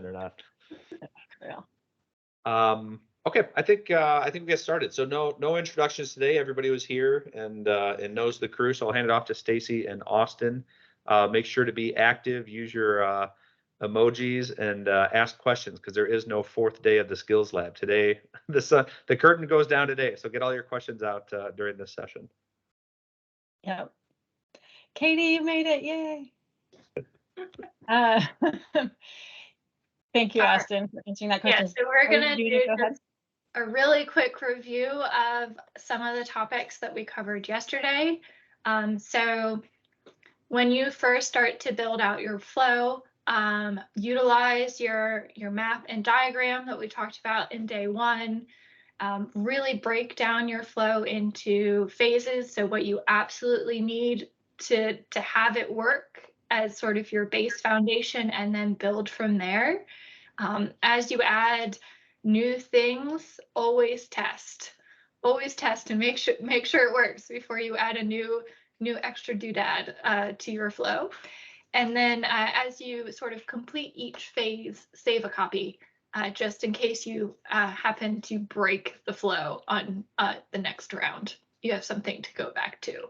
or not. Yeah. Okay, I think we get started. So no introductions today. Everybody was here and knows the crew. So I'll hand it off to Stacy and Austin. Make sure to be active. Use your emojis and ask questions because there is no fourth day of the skills lab today. The curtain goes down today. So get all your questions out during this session. Yep. Katie, you made it! Yay! Thank you, Austin, for answering that question. Yeah, so we're going to do go ahead. A really quick review of some of the topics that we covered yesterday. So when you first start to build out your flow, utilize your map and diagram that we talked about in day one. Really break down your flow into phases. So what you absolutely need to have it work as sort of your base foundation, and then build from there. As you add new things, always test and make sure it works before you add a new extra doodad to your flow. And then as you sort of complete each phase, save a copy just in case you happen to break the flow on the next round. You have something to go back to.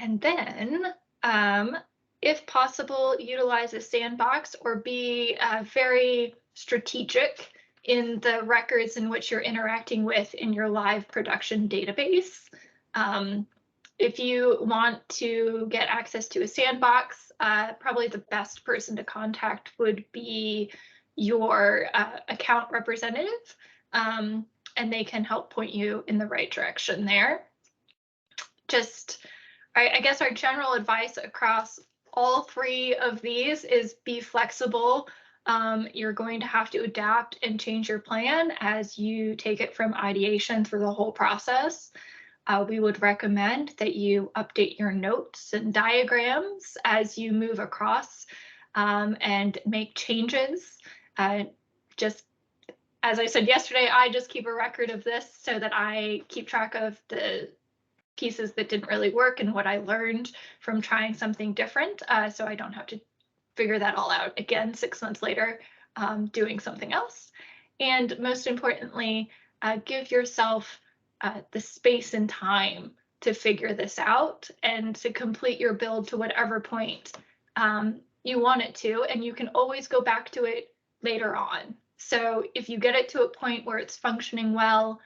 And then if possible, utilize a sandbox or be very strategic in the records in which you're interacting with in your live production database. If you want to get access to a sandbox, probably the best person to contact would be your account representative, and they can help point you in the right direction there. I guess our general advice across all three of these is be flexible. You're going to have to adapt and change your plan as you take it from ideation through the whole process. We would recommend that you update your notes and diagrams as you move across and make changes. Just as I said yesterday, I just keep a record of this so that I keep track of the pieces that didn't really work and what I learned from trying something different, so I don't have to figure that all out again 6 months later doing something else. And most importantly, give yourself the space and time to figure this out and to complete your build to whatever point you want it to, and you can always go back to it later on. So if you get it to a point where it's functioning well,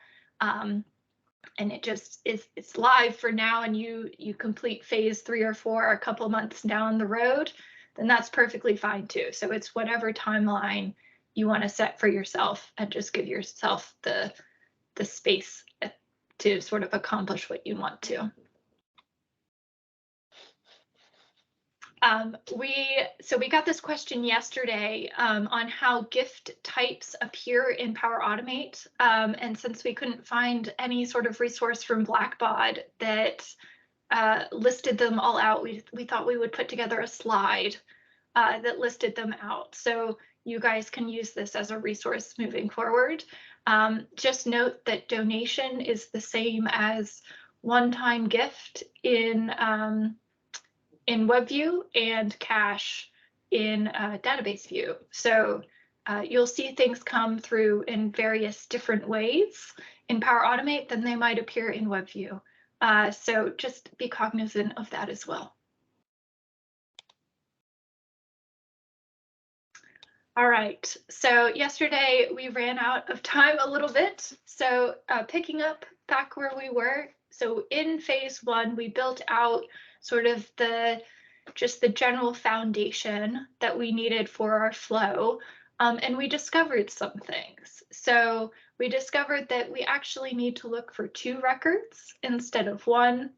and it just it's live for now, and you complete phase 3 or 4 a couple months down the road, then that's perfectly fine too. So it's whatever timeline you want to set for yourself, and just give yourself the space to sort of accomplish what you want to. We got this question yesterday on how gift types appear in Power Automate, and since we couldn't find any sort of resource from Blackbaud that listed them all out, we thought we would put together a slide that listed them out, so you guys can use this as a resource moving forward. Just note that donation is the same as one-time gift in WebView and cash in database view. So you'll see things come through in various different ways in Power Automate than they might appear in WebView. So just be cognizant of that as well. All right, so yesterday we ran out of time a little bit. So picking up back where we were. So in phase 1, we built out sort of just the general foundation that we needed for our flow. And we discovered some things. So we discovered that we actually need to look for 2 records instead of 1,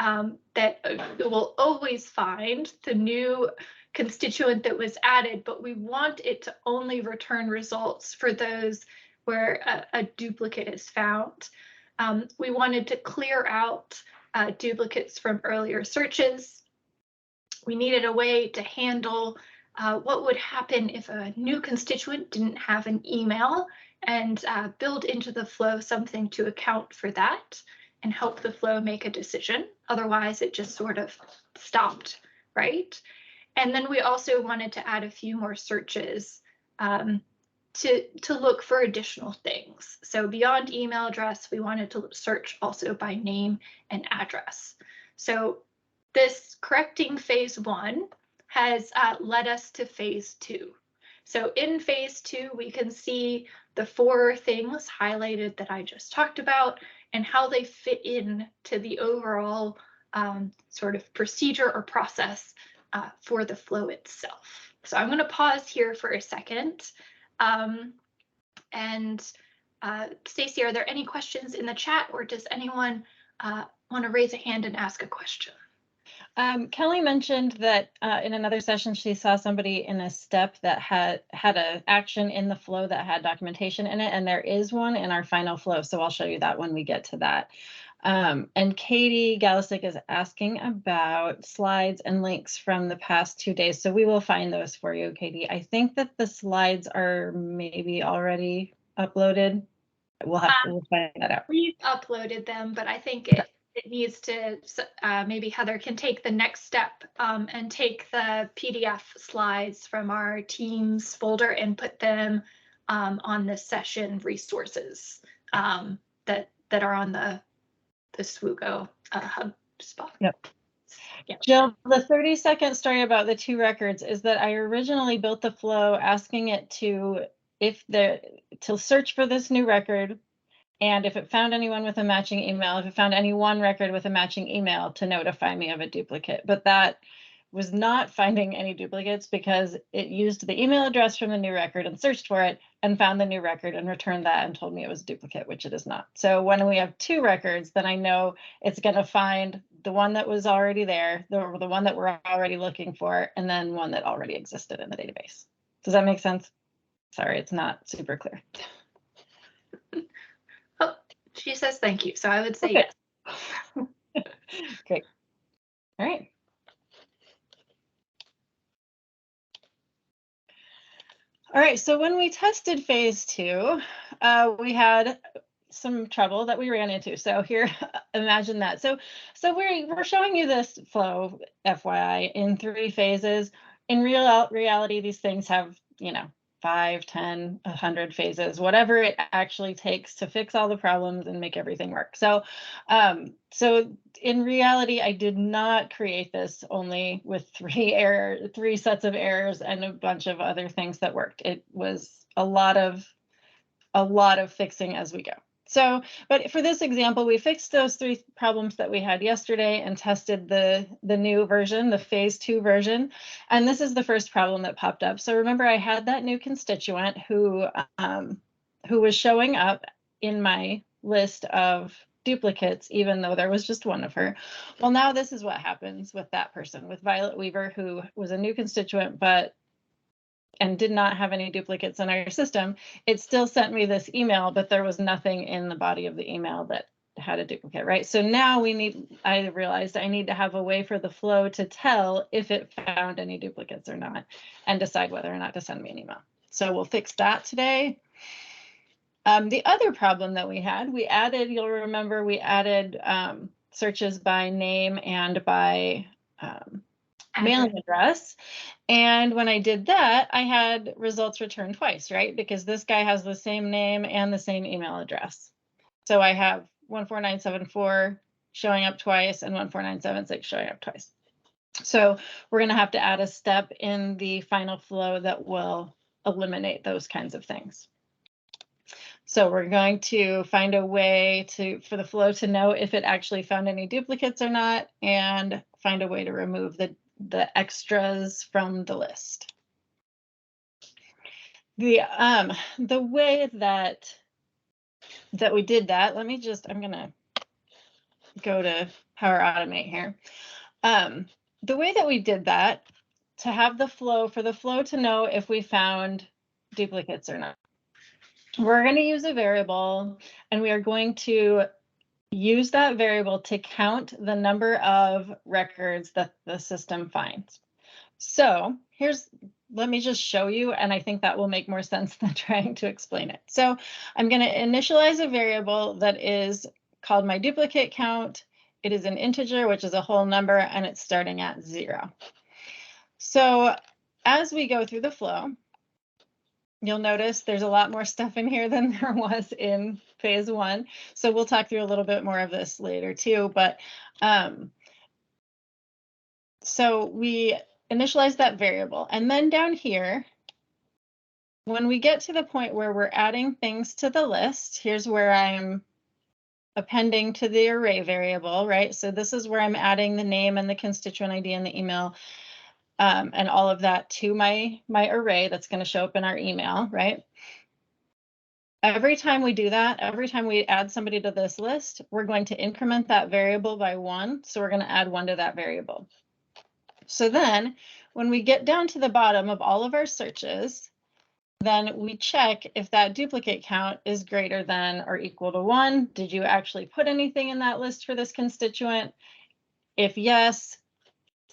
that will always find the new constituent that was added, but we want it to only return results for those where a duplicate is found. We wanted to clear out duplicates from earlier searches. We needed a way to handle what would happen if a new constituent didn't have an email, and build into the flow something to account for that and help the flow make a decision. Otherwise, it just sort of stopped, right? And then we also wanted to add a few more searches to look for additional things. So beyond email address, we wanted to search also by name and address. So this correcting phase 1 has led us to phase 2. So in phase 2, we can see the 4 things highlighted that I just talked about and how they fit in to the overall sort of procedure or process for the flow itself. So I'm going to pause here for a second. Stacy, are there any questions in the chat, or does anyone want to raise a hand and ask a question? Kelly mentioned that in another session, she saw somebody in a step that had an action in the flow that had documentation in it, and there is one in our final flow. So I'll show you that when we get to that. And Katie Galisic is asking about slides and links from the past 2 days. So we will find those for you, Katie. I think that the slides are maybe already uploaded. We'll find that out. We've uploaded them, but I think it needs to, maybe Heather can take the next step and take the PDF slides from our Teams folder and put them on the session resources that are on the SWOGO hub spot. Yep. Yep. Jill, the 30-second story about the 2 records is that I originally built the flow asking it to search for this new record, and if it found anyone with a matching email, if it found any one record with a matching email, to notify me of a duplicate. But that was not finding any duplicates because it used the email address from the new record and searched for it and found the new record and returned that and told me it was a duplicate, which it is not. So when we have 2 records, then I know it's going to find the one that was already there, the one that we're already looking for, and then one that already existed in the database. Does that make sense? Sorry, it's not super clear. Oh, she says thank you. So I would say okay. Yes. Great. All right. All right, so when we tested phase 2, we had some trouble that we ran into. So here, imagine that. So we're showing you this flow, FYI, in 3 phases. In reality, these things have, 5, 10, 100 phases, whatever it actually takes to fix all the problems and make everything work. So in reality, I did not create this only with 3 sets of errors and a bunch of other things that worked. It was a lot of fixing as we go. So, but for this example, we fixed those 3 problems that we had yesterday and tested the new version, the phase 2 version. And this is the first problem that popped up. So remember, I had that new constituent who was showing up in my list of duplicates, even though there was just one of her. Well, now this is what happens with that person, with Violet Weaver, who was a new constituent, and did not have any duplicates in our system. It still sent me this email, but there was nothing in the body of the email that had a duplicate, right? So now I realized I need to have a way for the flow to tell if it found any duplicates or not and decide whether or not to send me an email. So we'll fix that today. The other problem that we had, you'll remember we added searches by name and by mailing address. And when I did that, I had results returned twice, right? Because this guy has the same name and the same email address. So I have 14974 showing up twice and 14976 showing up twice. So we're going to have to add a step in the final flow that will eliminate those kinds of things. So we're going to find a way for the flow to know if it actually found any duplicates or not, and find a way to remove the extras from the list. The way that we did that, I'm gonna go to Power Automate here. The way that we did that, to have the flow, for the flow to know if we found duplicates or not, we're going to use a variable, and we are going to use that variable to count the number of records that the system finds. So let me just show you, and I think that will make more sense than trying to explain it. So I'm going to initialize a variable that is called my duplicate count. It is an integer, which is a whole number, and it's starting at 0. So as we go through the flow, you'll notice there's a lot more stuff in here than there was in phase one. So we'll talk through a little bit more of this later too. But so we initialize that variable. And then down here, when we get to the point where we're adding things to the list, here's where I'm appending to the array variable, right? So this is where I'm adding the name and the constituent ID and the email and all of that to my array that's going to show up in our email, right? Every time we do that, every time we add somebody to this list, we're going to increment that variable by 1. So we're going to add 1 to that variable. So then when we get down to the bottom of all of our searches, then we check if that duplicate count is greater than or equal to 1. Did you actually put anything in that list for this constituent? If yes,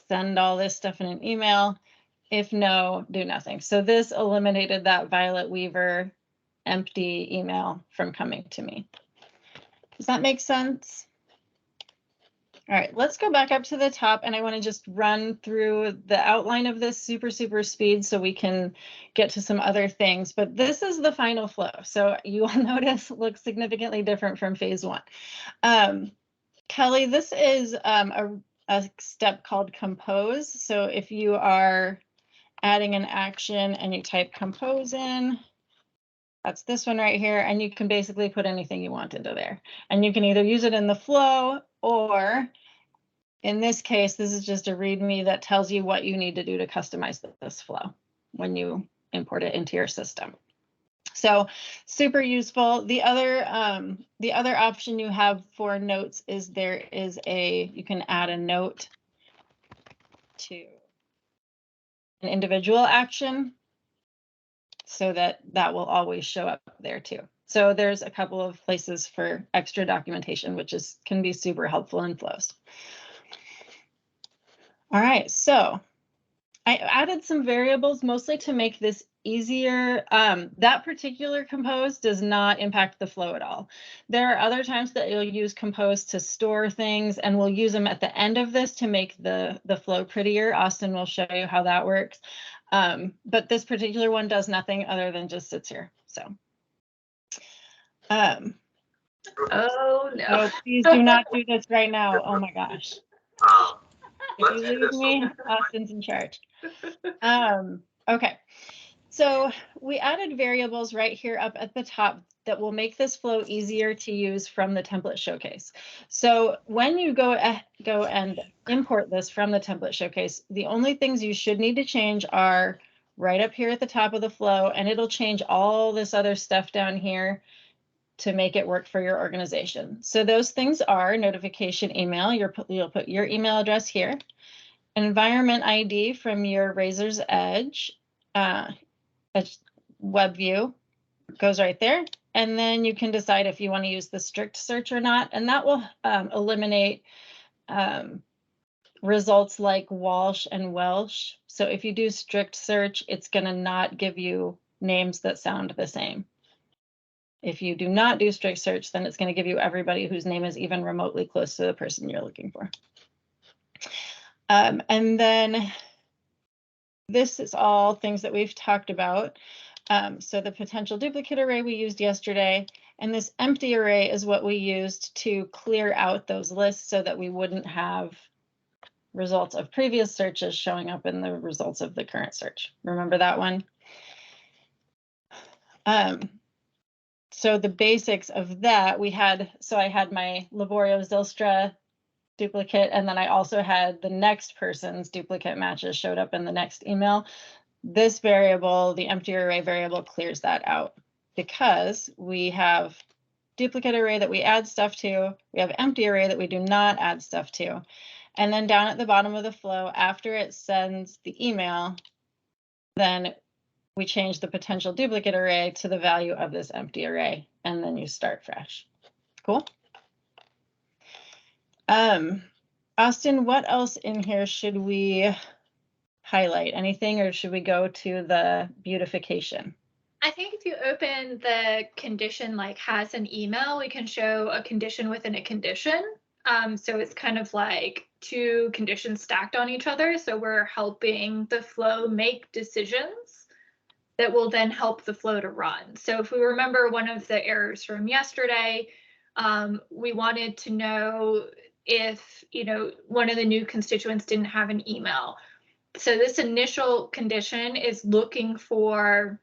send all this stuff in an email. If no, do nothing. So this eliminated that Violet Weaver empty email from coming to me. Does that make sense? All right, let's go back up to the top, and I want to just run through the outline of this super speed so we can get to some other things. But this is the final flow. So you will notice it looks significantly different from phase one. Kelly, this is a step called compose. So if you are adding an action and you type compose in, that's this one right here, and you can basically put anything you want into there. And you can either use it in the flow, or in this case, this is just a README that tells you what you need to do to customize this flow when you import it into your system. So super useful. The other option you have for notes is you can add a note to an individual action, so that will always show up there too. So there's a couple of places for extra documentation, which can be super helpful in flows. All right, so I added some variables mostly to make this easier. That particular compose does not impact the flow at all. There are other times that you'll use compose to store things, and we'll use them at the end of this to make the flow prettier. Austen will show you how that works. But this particular one does nothing other than just sits here. So. Oh no. Oh, please do not do this right now. Oh my gosh. If you leave me, Austen's in charge. Okay, so we added variables right here up at the top that will make this flow easier to use from the template showcase. So when you go and import this from the template showcase, the only things you should need to change are right up here at the top of the flow, and it'll change all this other stuff down here to make it work for your organization. So those things are notification email. You'll put your email address here. Environment ID from your Razor's Edge web view goes right there. And then you can decide if you want to use the strict search or not. And that will eliminate results like Walsh and Welsh. So if you do strict search, it's going to not give you names that sound the same. If you do not do strict search, then it's going to give you everybody whose name is even remotely close to the person you're looking for. And then this is all things that we've talked about. So the potential duplicate array we used yesterday, and this empty array is what we used to clear out those lists so that we wouldn't have results of previous searches showing up in the results of the current search. Remember that one? So the basics of that, I had my Laborio Zylstra duplicate, and then I also had the next person's duplicate matches showed up in the next email. This variable, the empty array variable, clears that out because we have duplicate array that we add stuff to, we have empty array that we do not add stuff to. And then down at the bottom of the flow, after it sends the email, then we change the potential duplicate array to the value of this empty array, and then you start fresh. Cool. Austen, what else in here should we highlight? Anything, or should we go to the beautification? I think if you open the condition like has an email, we can show a condition within a condition. So it's kind of like two conditions stacked on each other. So we're helping the flow make decisions that will then help the flow to run. So if we remember one of the errors from yesterday, we wanted to know if, one of the new constituents didn't have an email. So this initial condition is looking for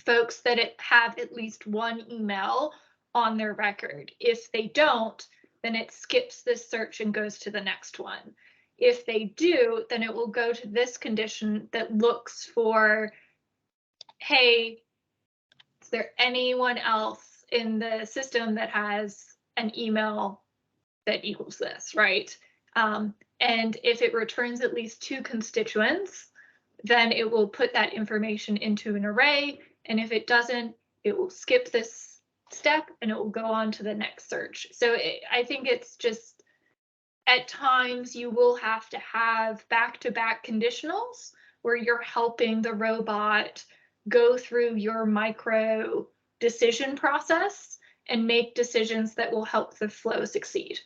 folks that have at least one email on their record. If they don't, then it skips this search and goes to the next one. If they do, then it will go to this condition that looks for, hey, is there anyone else in the system that has an email that equals this, right? And if it returns at least two constituents, then it will put that information into an array. And if it doesn't, it will skip this step and it will go on to the next search. So I think it's just, at times you will have to have back-to-back conditionals where you're helping the robot go through your micro decision process and make decisions that will help the flow succeed.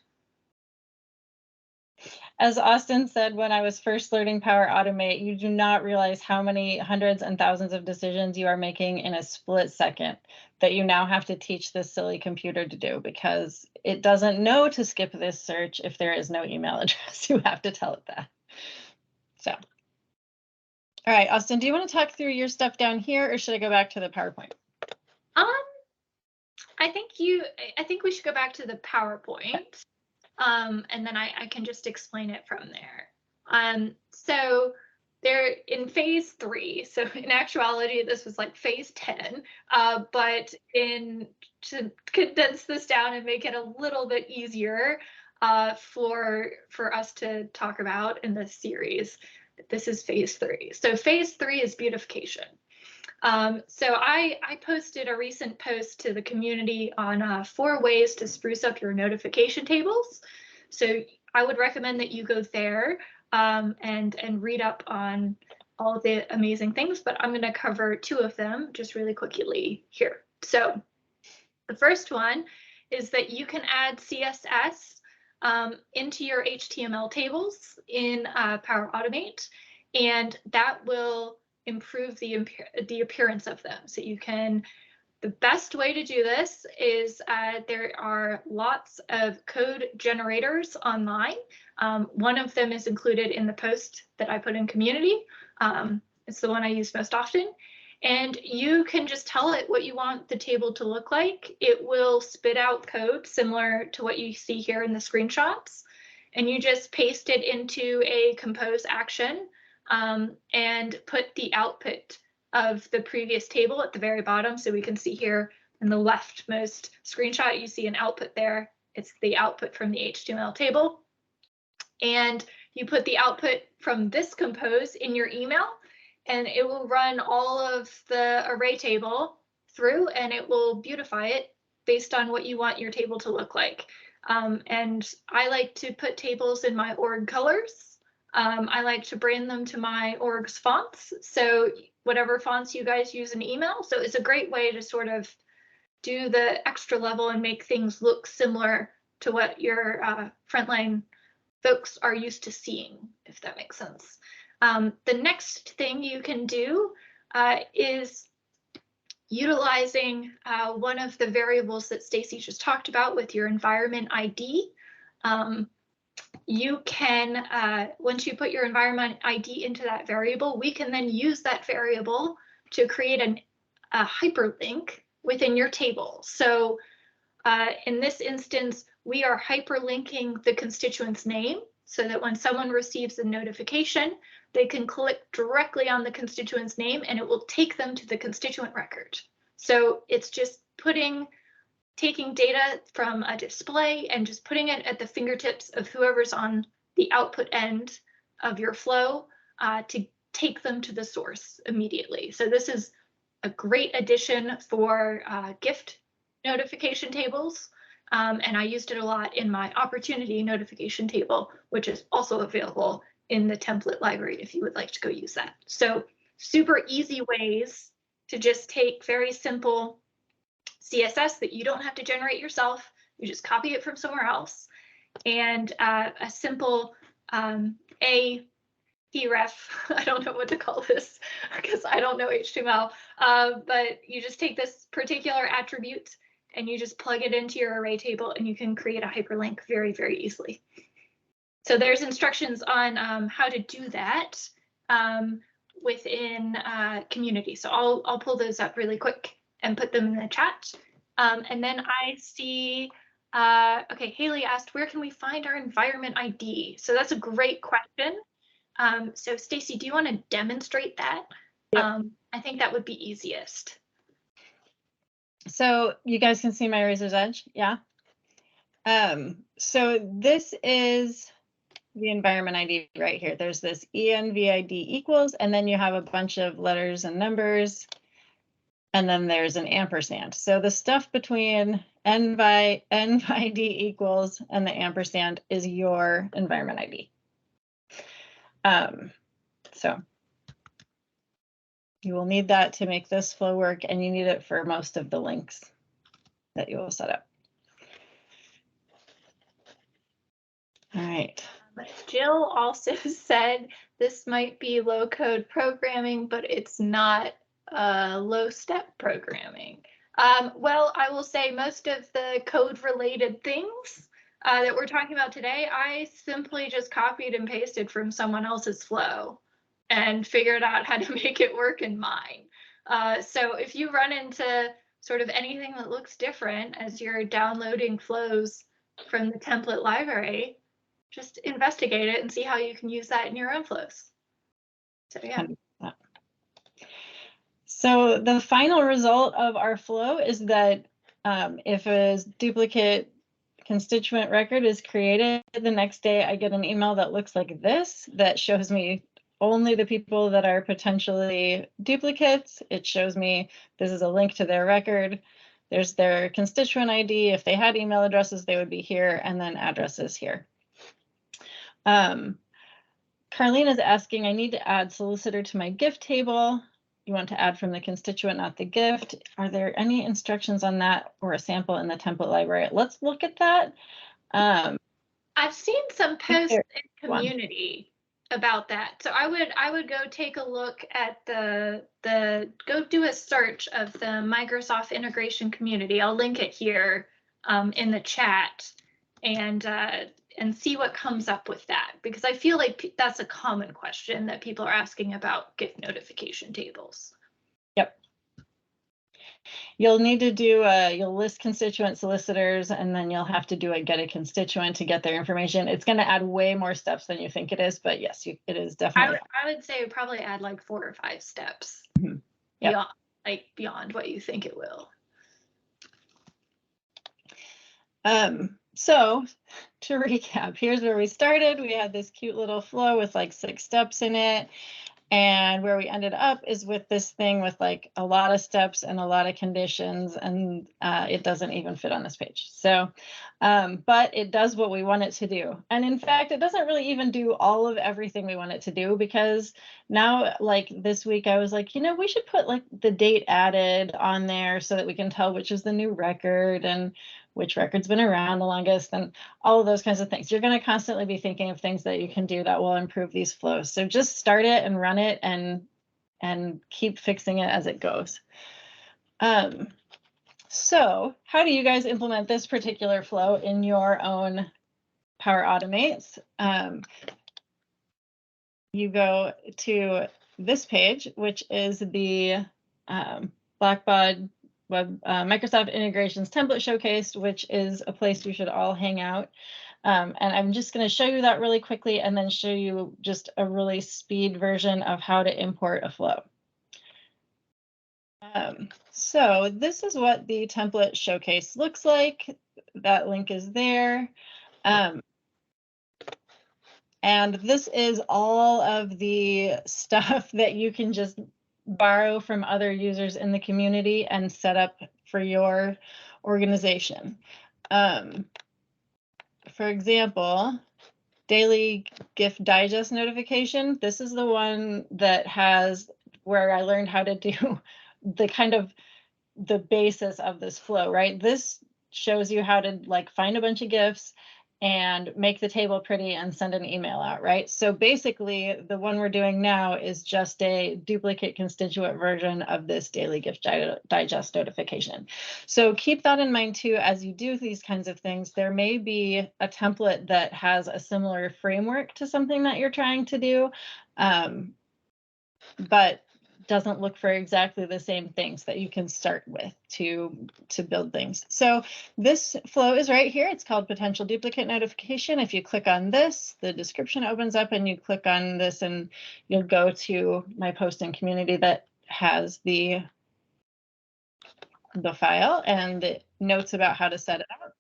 As Austen said when I was first learning Power Automate, you do not realize how many hundreds and thousands of decisions you are making in a split second that you now have to teach this silly computer to do, because it doesn't know to skip this search if there is no email address. You have to tell it that. So, all right, Austen, do you want to talk through your stuff down here, or should I go back to the PowerPoint? I think we should go back to the PowerPoint. And then I can just explain it from there. So they're in phase 3. So in actuality, this was like phase 10. But to condense this down and make it a little bit easier for us to talk about in this series, this is phase 3. So phase 3 is beautification. So I posted a recent post to the community on 4 ways to spruce up your notification tables. So I would recommend that you go there and read up on all the amazing things, but I'm going to cover 2 of them just really quickly here. So the first one is that you can add CSS into your HTML tables in Power Automate, and that will improve the appearance of them. So you can, the best way to do this is there are lots of code generators online. One of them is included in the post that I put in community. It's the one I use most often. And you can just tell it what you want the table to look like. It will spit out code similar to what you see here in the screenshots. And you just paste it into a compose action and put the output of the previous table at the very bottom. So we can see here in the leftmost screenshot, you see an output there. It's the output from the HTML table. And you put the output from this compose in your email, and it will run all of the array table through, and it will beautify it based on what you want your table to look like. And I like to put tables in my org colors. I like to brand them to my org's fonts. So whatever fonts you guys use in email. So it's a great way to sort of do the extra level and make things look similar to what your frontline folks are used to seeing, if that makes sense. The next thing you can do is utilizing one of the variables that Stacy just talked about with your environment ID. You can, once you put your environment ID into that variable, we can then use that variable to create a hyperlink within your table. So in this instance, we are hyperlinking the constituent's name so that when someone receives a notification, they can click directly on the constituent's name and it will take them to the constituent record. So it's just taking data from a display and just putting it at the fingertips of whoever's on the output end of your flow to take them to the source immediately. So this is a great addition for gift notification tables. And I used it a lot in my opportunity notification table, which is also available in the template library if you would like to go use that. So super easy ways to just take very simple CSS that you don't have to generate yourself. You just copy it from somewhere else and a simple href. I don't know what to call this because I don't know HTML, but you just take this particular attribute and you just plug it into your array table and you can create a hyperlink very, very easily. So there's instructions on how to do that within community. So I'll pull those up really quick and put them in the chat. And then I see, okay, Haley asked, where can we find our environment ID? So that's a great question. So Stacy, do you want to demonstrate that? Yep. I think that would be easiest. So you guys can see my razor's edge, yeah? So this is the environment ID right here. There's this envid equals, and then you have a bunch of letters and numbers, and then there's an ampersand. So the stuff between envid equals and the ampersand is your environment ID. So you will need that to make this flow work, and you need it for most of the links that you will set up. All right. Jill also said this might be low code programming, but it's not low step programming. Well, I will say most of the code related things that we're talking about today, I simply just copied and pasted from someone else's flow and figured out how to make it work in mine. So if you run into sort of anything that looks different as you're downloading flows from the template library, just investigate it and see how you can use that in your own flows. So yeah. So the final result of our flow is that if a duplicate constituent record is created, the next day I get an email that looks like this, that shows me only the people that are potentially duplicates. It shows me this is a link to their record. There's their constituent ID. If they had email addresses, they would be here, and then addresses here. Carlene is asking, I need to add solicitor to my gift table. You want to add from the constituent, not the gift. Are there any instructions on that or a sample in the template library? Let's look at that. I've seen some posts in community about that. So I would go take a look at go do a search of the Microsoft integration community. I'll link it here in the chat and see what comes up with that, because I feel like that's a common question that people are asking about gift notification tables. Yep. You'll need to do you'll list constituent solicitors, and then you'll have to do a get a constituent to get their information. It's going to add way more steps than you think it is, but yes, it is definitely. I would say probably add like 4 or 5 steps Yep. beyond what you think it will. So to recap, here's where we started. We had this cute little flow with like 6 steps in it. And where we ended up is with this thing with like a lot of steps and a lot of conditions, and it doesn't even fit on this page. So, but it does what we want it to do. And in fact, it doesn't really even do all of everything we want it to do, because now, like this week, I was like, we should put like the date added on there so that we can tell which is the new record and which record's been around the longest, and all of those kinds of things. You're going to constantly be thinking of things that you can do that will improve these flows. So just start it and run it and keep fixing it as it goes. So how do you guys implement this particular flow in your own Power Automates? You go to this page, which is the Blackbaud Microsoft Integrations Template Showcase, which is a place you should all hang out. And I'm just going to show you that really quickly and then show you just a really speed version of how to import a flow. So this is what the template showcase looks like. That link is there. And this is all of the stuff that you can just borrow from other users in the community and set up for your organization. For example, daily gift digest notification. This is the one that has where I learned how to do the kind of the basis of this flow, right? This shows you how to like find a bunch of gifts and make the table pretty and send an email out, right? So basically, the one we're doing now is just a duplicate constituent version of this daily gift digest notification. So keep that in mind too as you do these kinds of things. There may be a template that has a similar framework to something that you're trying to do, but doesn't look for exactly the same things that you can start with to build things. So this flow is right here. It's called potential duplicate notification. If you click on this, the description opens up and you click on this and you'll go to my post in community that has the file and the notes about how to set it up.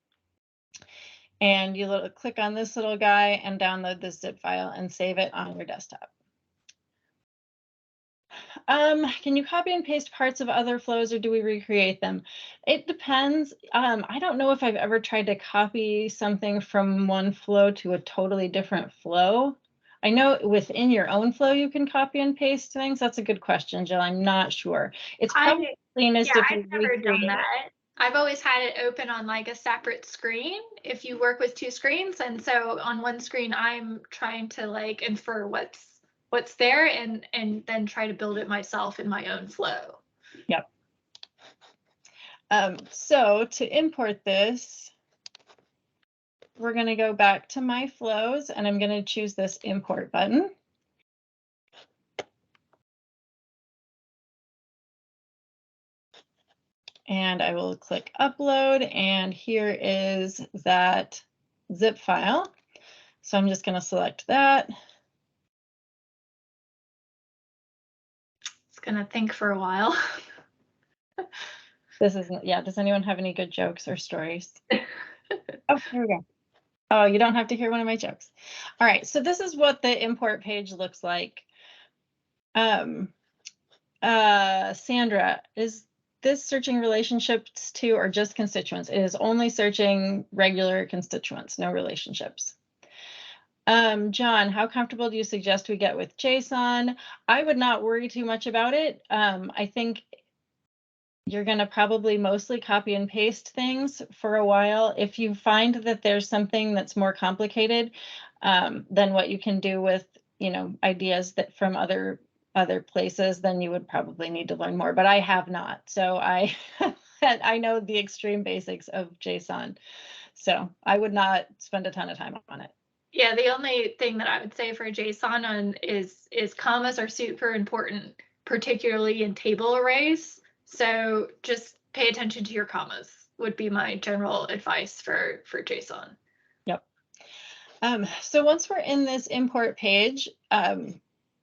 And you click on this little guy and download this zip file and save it on your desktop. Can you copy and paste parts of other flows or do we recreate them? It depends. I don't know if I've ever tried to copy something from one flow to a totally different flow. I know within your own flow you can copy and paste things. That's a good question, Jill. I'm not sure. It's probably cleanest if you I've never done recreate it. that. I've always had it open on like a separate screen if you work with two screens. And so on one screen, I'm trying to like infer what's there and then try to build it myself in my own flow. Yep. So to import this, we're going to go back to my flows and I'm going to choose this import button. And I will click upload and here is that zip file. So I'm just going to select that. It's gonna think for a while. This isn't, yeah, does anyone have any good jokes or stories? Oh, here we go. Oh, you don't have to hear one of my jokes. All right, so this is what the import page looks like. Sandra, is this searching relationships to or just constituents? It is only searching regular constituents, no relationships. John, how comfortable do you suggest we get with JSON? I would not worry too much about it. I think you're going to probably mostly copy and paste things for a while. If you find that there's something that's more complicated than what you can do with, ideas that from other places, then you would probably need to learn more. But I have not, so I I know the extreme basics of JSON, so I would not spend a ton of time on it. Yeah, the only thing that I would say for JSON is commas are super important, particularly in table arrays. So just pay attention to your commas would be my general advice for JSON. Yep. So once we're in this import page,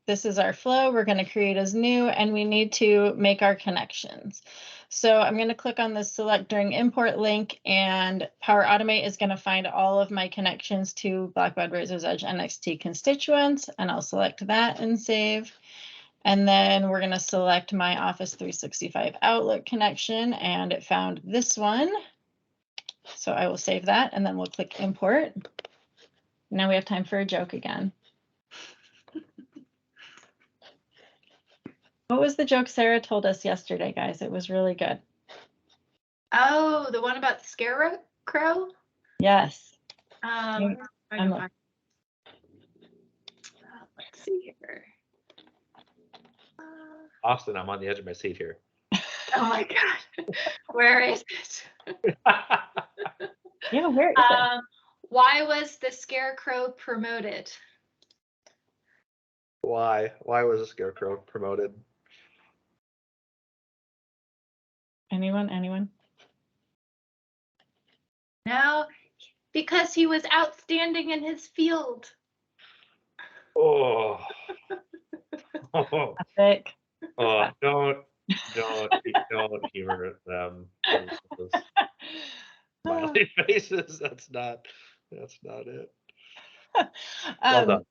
this is our flow. We're going to create as new, and we need to make our connections. So I'm going to click on the select during import link, and Power Automate is going to find all of my connections to Blackbaud Razor's Edge NXT constituents, and I'll select that and save. And then we're going to select my Office 365 Outlook connection, and it found this one. So I will save that, and then we'll click import. Now we have time for a joke again. What was the joke Sarah told us yesterday, guys? It was really good. Oh, the one about the scarecrow? Yes. Let's see here. Austin, I'm on the edge of my seat here. Oh my God. Where is it? Yeah, where is it? Why was the scarecrow promoted? Why was the scarecrow promoted? Anyone? No, because he was outstanding in his field. Oh. Oh. Epic. Oh, don't humor them. Smiley faces. That's not it. Well done.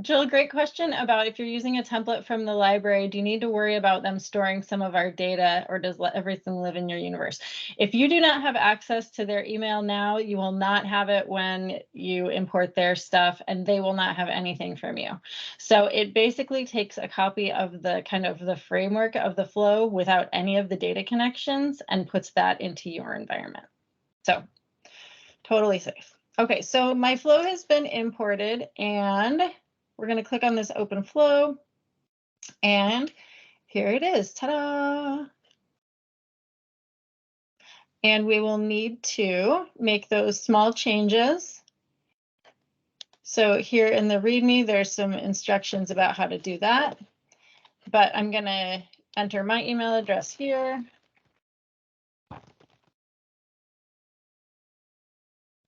Jill, great question about if you're using a template from the library, do you need to worry about them storing some of our data, or does everything live in your universe? If you do not have access to their email now, you will not have it when you import their stuff, and they will not have anything from you. So it basically takes a copy of the kind of the framework of the flow without any of the data connections and puts that into your environment. So totally safe. Okay, so my flow has been imported, and we're going to click on this open flow, and here it is. Ta-da! And we will need to make those small changes. So here in the README, there's some instructions about how to do that, but I'm going to enter my email address here.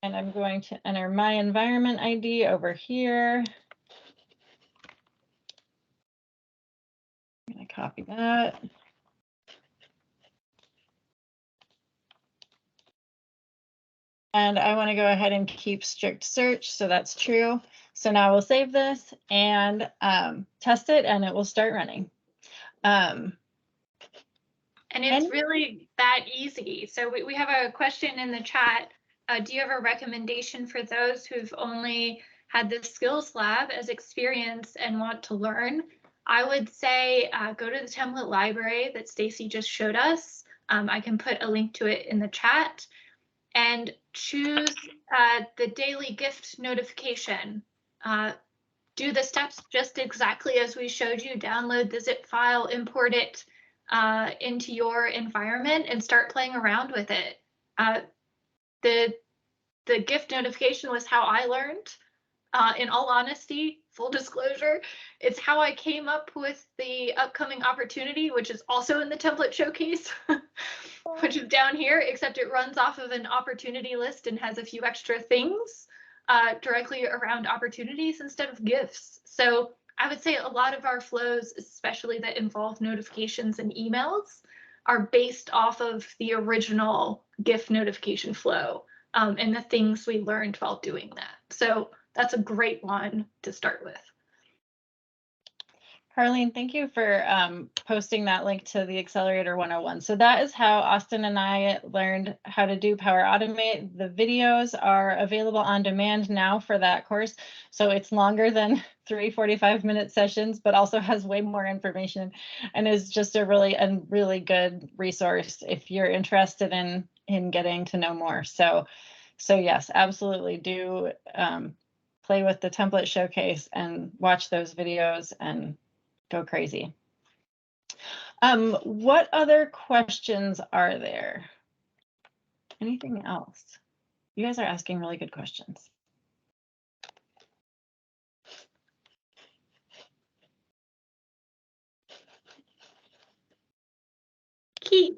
And I'm going to enter my environment ID over here. I'm going to copy that. And I want to go ahead and keep strict search, so that's true. So now we'll save this and test it, and it will start running. And it's really that easy. So we have a question in the chat. Do you have a recommendation for those who've only had the skills lab as experience and want to learn? I would say go to the template library that Stacy just showed us. I can put a link to it in the chat, and choose the daily gift notification. Do the steps just exactly as we showed you. Download the zip file, import it into your environment, and start playing around with it. The gift notification was how I learned. In all honesty, full disclosure, it's how I came up with the upcoming opportunity, which is also in the template showcase, which is down here, except it runs off of an opportunity list and has a few extra things directly around opportunities instead of gifts. So I would say a lot of our flows, especially that involve notifications and emails, are based off of the original gift notification flow and the things we learned while doing that. So that's a great one to start with. Harleen, thank you for posting that link to the Accelerator 101. So that is how Austen and I learned how to do Power Automate. The videos are available on demand now for that course. So it's longer than 3 45-minute sessions, but also has way more information and is just a really good resource if you're interested in getting to know more. So yes, absolutely do play with the template showcase and watch those videos and go crazy. What other questions are there? Anything else? You guys are asking really good questions. Keith.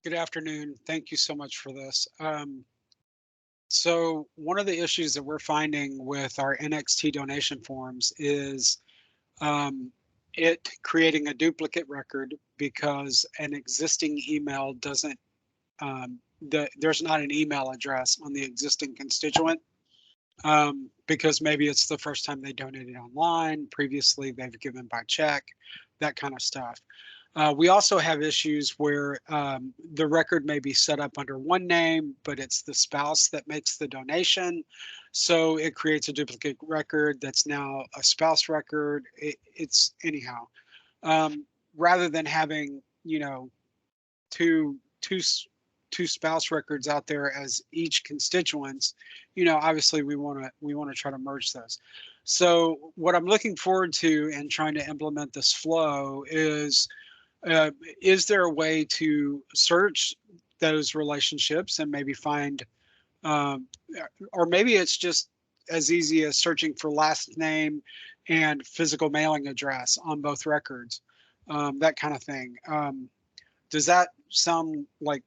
Good afternoon. Thank you so much for this. So one of the issues that we're finding with our NXT donation forms is it creating a duplicate record because an existing email doesn't, there's not an email address on the existing constituent because maybe it's the first time they donated online, previously they've given by check, that kind of stuff. We also have issues where the record may be set up under one name, but it's the spouse that makes the donation. So it creates a duplicate record that's now a spouse record. It's anyhow, rather than having, you know, two spouse records out there as each constituents, you know, obviously we want to try to merge those. So what I'm looking forward to and trying to implement this flow is there a way to search those relationships and maybe find, or maybe it's just as easy as searching for last name and physical mailing address on both records, that kind of thing. Does that sound like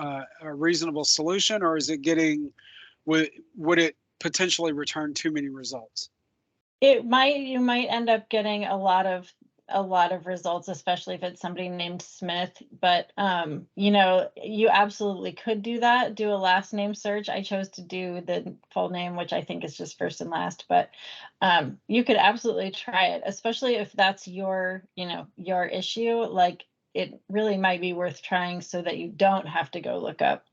a reasonable solution, or is it getting, would it potentially return too many results? You might end up getting a lot of results, especially if it's somebody named Smith, but you know, you absolutely could do that, do a last name search. I chose to do the full name, which I think is just first and last, but you could absolutely try it, especially if that's your, you know, your issue. Like, it really might be worth trying so that you don't have to go look up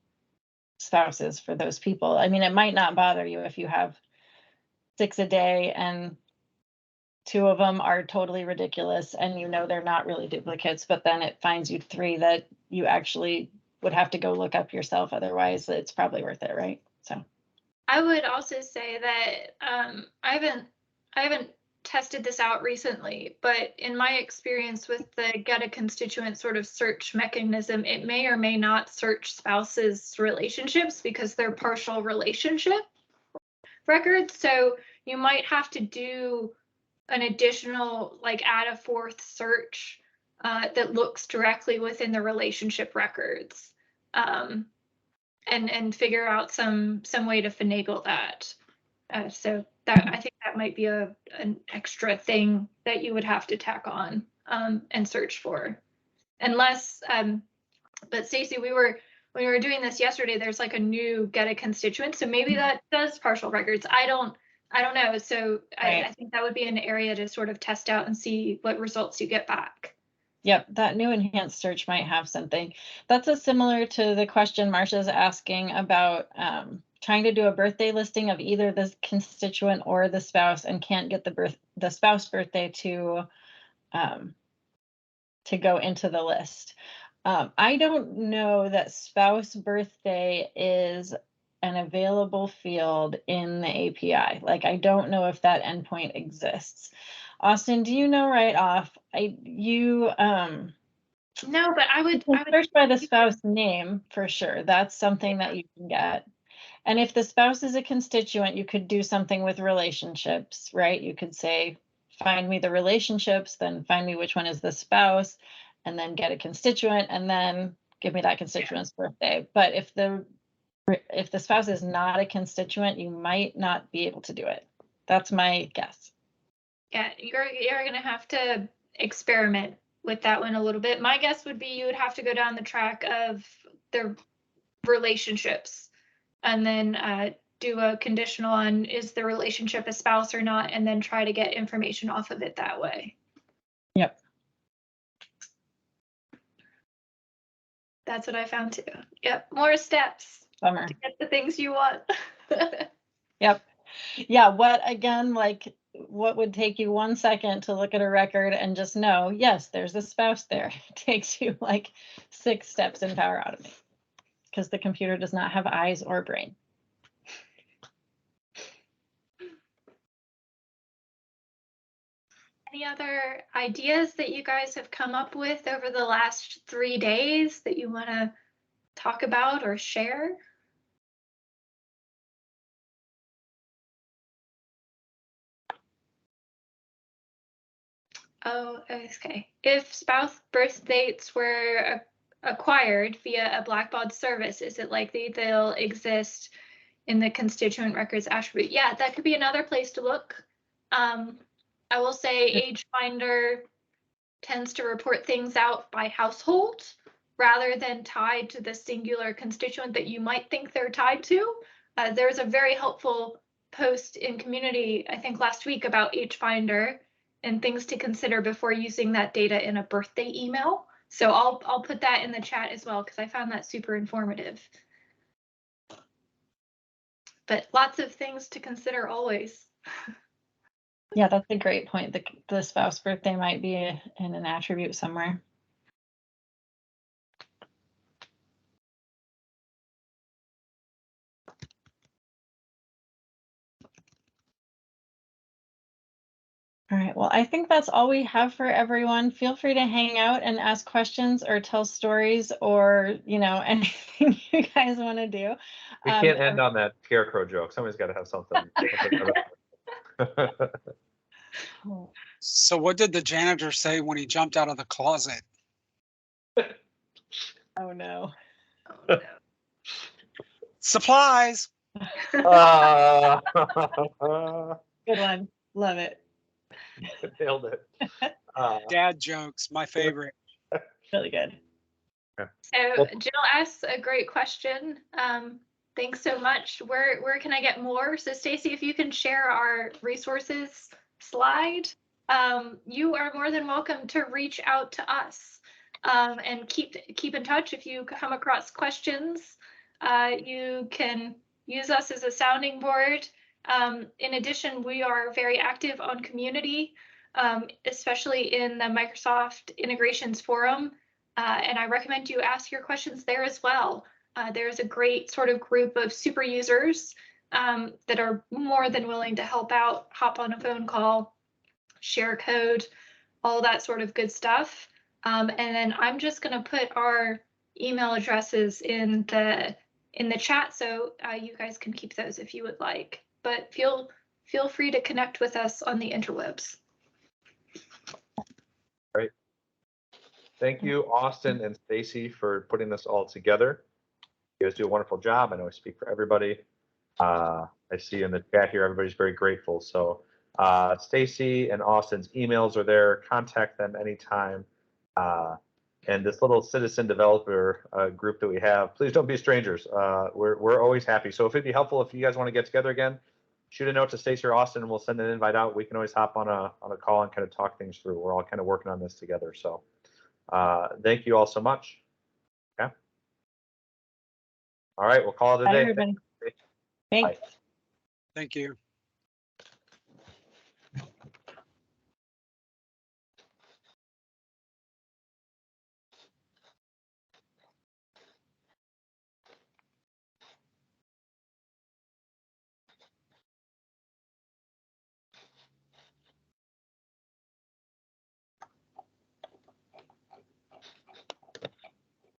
spouses for those people. I mean, it might not bother you if you have 6 a day and 2 of them are totally ridiculous and you know they're not really duplicates, but then it finds you 3 that you actually would have to go look up yourself. Otherwise, it's probably worth it, right? So I would also say that I haven't tested this out recently, but in my experience with the get a constituent sort of search mechanism, it may or may not search spouses' relationships because they're partial relationship records. So you might have to do an additional, like add a fourth search that looks directly within the relationship records. And figure out some way to finagle that. So that I think that might be an extra thing that you would have to tack on and search for, unless. But Stacy, when we were doing this yesterday, there's like a new get a constituent, so maybe that does partial records. I don't know. So right. I think that would be an area to sort of test out and see what results you get back. Yep, that new enhanced search might have something. That's a similar to the question Marcia's asking about trying to do a birthday listing of either the constituent or the spouse and can't get the spouse birthday to go into the list. I don't know that spouse birthday is an available field in the API. Like, I don't know if that endpoint exists. Austin, do you know right off? No, but I would search by the spouse name for sure. That's something that you can get. And if the spouse is a constituent, you could do something with relationships, right? You could say, find me the relationships, then find me which one is the spouse, and then get a constituent, and then give me that constituent's birthday. But if the spouse is not a constituent, you might not be able to do it. That's my guess. Yeah, you're gonna have to experiment with that one a little bit. My guess would be you would have to go down the track of the relationships and then do a conditional on is the relationship a spouse or not, and then try to get information off of it that way. Yep. That's what I found too. Yep, more steps. Bummer. To get the things you want. Yep. Yeah, what would take you 1 second to look at a record and just know, yes, there's a spouse there. It takes you like 6 steps in Power Automate because the computer does not have eyes or brain. Any other ideas that you guys have come up with over the last 3 days that you want to talk about or share? Oh, okay. If spouse birth dates were acquired via a Blackbaud service, is it likely they'll exist in the constituent records attribute? Yeah, that could be another place to look. I will say Age Finder tends to report things out by household rather than tied to the singular constituent that you might think they're tied to. There's a very helpful post in community, I think last week, about Age Finder and things to consider before using that data in a birthday email. So I'll put that in the chat as well because I found that super informative. But lots of things to consider always. Yeah, that's a great point. The spouse birthday might be in an attribute somewhere. All right, well, I think that's all we have for everyone. Feel free to hang out and ask questions or tell stories or, anything you guys want to do. We can't end on that scarecrow joke. Somebody's got to have something. So what did the janitor say when he jumped out of the closet? Oh, no. Oh, no. Supplies. Good one. Love it. Nailed it. Dad jokes, my favorite. Really good. So Jill asks a great question. Thanks so much. Where can I get more? So Stacy, if you can share our resources slide, you are more than welcome to reach out to us and keep in touch. If you come across questions, you can use us as a sounding board. In addition, we are very active on community, especially in the Microsoft Integrations Forum. And I recommend you ask your questions there as well. There's a great sort of group of super users that are more than willing to help out, hop on a phone call, share code, all that sort of good stuff. And then I'm just going to put our email addresses in the chat, so you guys can keep those if you would like. But feel free to connect with us on the interwebs. Great. Thank you, Austen and Stacy, for putting this all together. You guys do a wonderful job. I know I speak for everybody. I see in the chat here, everybody's very grateful. So Stacy and Austin's emails are there. Contact them anytime. And this little citizen developer group that we have, please don't be strangers. We're always happy. So if it'd be helpful if you guys want to get together again, shoot a note to Stacy or Austin and we'll send an invite out. We can always hop on a call and kind of talk things through. We're all kind of working on this together. So thank you all so much. Okay. All right, we'll call it a Bye, day. everybody. Thanks. Thank you.